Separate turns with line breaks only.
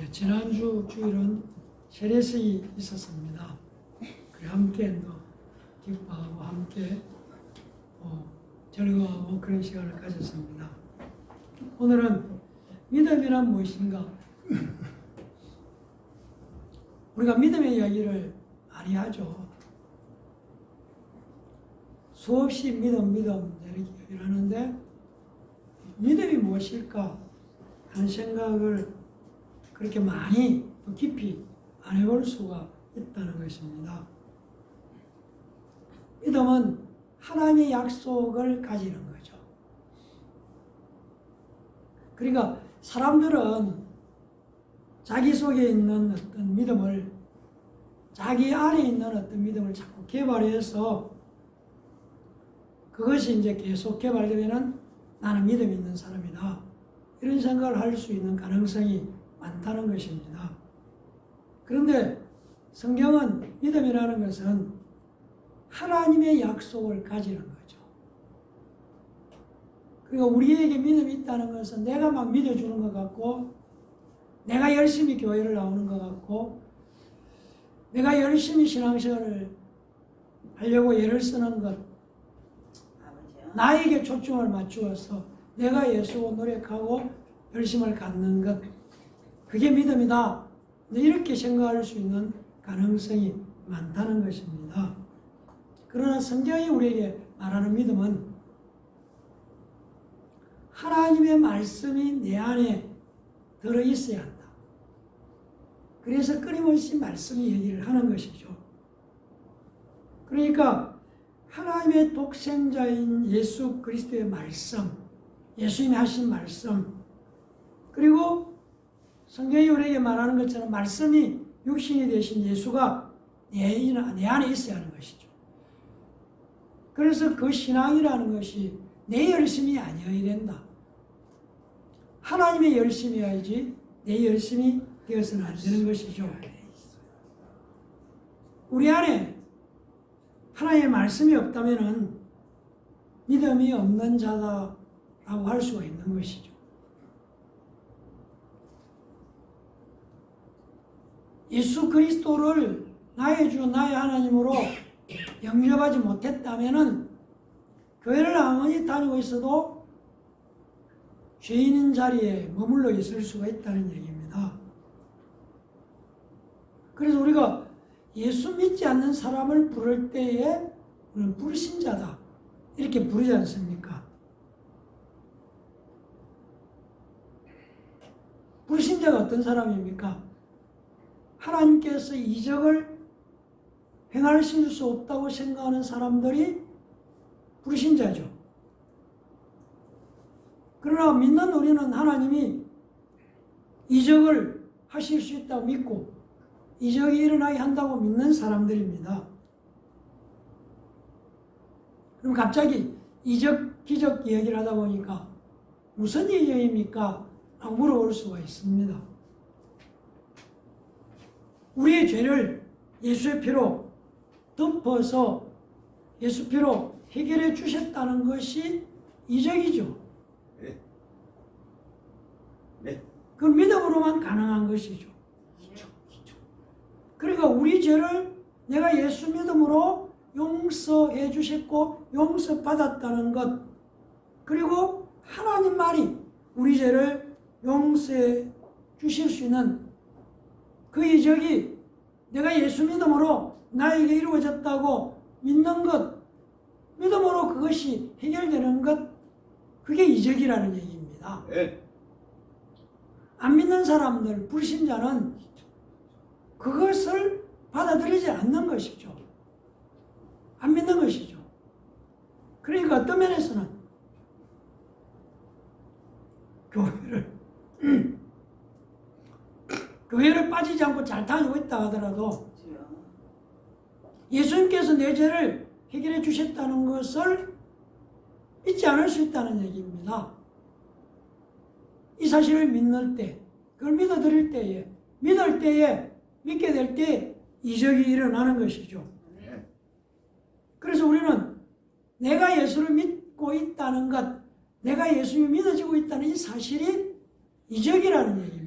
지난주 주일은 세례식이 있었습니다. 그래 함께 기뻐하고 함께 즐거워하고 그런 시간을 가졌습니다. 오늘은 믿음이란 무엇인가? 우리가 믿음의 이야기를 많이 하죠. 수없이 믿음 이렇게 얘기를 하는데 믿음이 무엇일까 하는 생각을 그렇게 많이 또 깊이 안 해볼 수가 있다는 것입니다. 믿음은 하나님의 약속을 가지는 거죠. 그러니까 사람들은 자기 속에 있는 어떤 믿음을, 자기 안에 있는 어떤 믿음을 자꾸 개발해서 그것이 이제 계속 개발되면은 나는 믿음 있는 사람이다, 이런 생각을 할 수 있는 가능성이 많다는 것입니다. 그런데 성경은 믿음이라는 것은 하나님의 약속을 가지는 거죠. 그러니까 우리에게 믿음이 있다는 것은 내가 막 믿어주는 것 같고, 내가 열심히 교회를 나오는 것 같고, 내가 열심히 신앙생활을 하려고 애를 쓰는 것, 나에게 초점을 맞추어서 내가 예수와 노력하고 열심을 갖는 것, 그게 믿음이다, 이렇게 생각할 수 있는 가능성이 많다는 것입니다. 그러나 성경이 우리에게 말하는 믿음은 하나님의 말씀이 내 안에 들어있어야 한다. 그래서 끊임없이 말씀이 얘기를 하는 것이죠. 그러니까 하나님의 독생자인 예수 그리스도의 말씀, 예수님이 하신 말씀, 그리고 성경이 우리에게 말하는 것처럼 말씀이 육신이 되신 예수가 내 안에 있어야 하는 것이죠. 그래서 그 신앙이라는 것이 내 열심이 아니어야 된다. 하나님의 열심이어야지 내 열심이 되어서는 안 되는 것이죠. 우리 안에 하나님의 말씀이 없다면 믿음이 없는 자다라고 할 수가 있는 것이죠. 예수 그리스도를 나의 주, 나의 하나님으로 영접하지 못했다면 교회를 아무리 다니고 있어도 죄인인 자리에 머물러 있을 수가 있다는 얘기입니다. 그래서 우리가 예수 믿지 않는 사람을 부를 때에 우리는 불신자다, 이렇게 부르지 않습니까? 불신자가 어떤 사람입니까? 하나님께서 이적을 행하실 수 없다고 생각하는 사람들이 불신자죠. 그러나 믿는 우리는 하나님이 이적을 하실 수 있다고 믿고 이적이 일어나게 한다고 믿는 사람들입니다. 그럼 갑자기 이적, 기적 이야기를 하다 보니까 무슨 이적입니까? 라고 물어볼 수가 있습니다. 우리의 죄를 예수의 피로 덮어서 예수 피로 해결해 주셨다는 것이 이적이죠.
네.
그 믿음으로만 가능한 것이죠. 그러니까 우리 죄를 내가 예수 믿음으로 용서해 주셨고 용서받았다는 것, 그리고 하나님만이 우리 죄를 용서해 주실 수 있는 그 이적이 내가 예수 믿음으로 나에게 이루어졌다고 믿는 것, 믿음으로 그것이 해결되는 것, 그게 이적이라는 얘기입니다.
네.
안 믿는 사람들, 불신자는 그것을 받아들이지 않는 것이죠. 안 믿는 것이죠. 그러니까 어떤 면에서는 교회를 빠지지 않고 잘 다니고 있다 하더라도 예수님께서 내 죄를 해결해 주셨다는 것을 믿지 않을 수 있다는 얘기입니다. 이 사실을 믿는 때, 그걸 믿어드릴 때에, 믿을 때에, 믿게 될 때 이적이 일어나는 것이죠. 그래서 우리는 내가 예수를 믿고 있다는 것, 내가 예수님이 믿어지고 있다는 이 사실이 이적이라는 얘기입니다.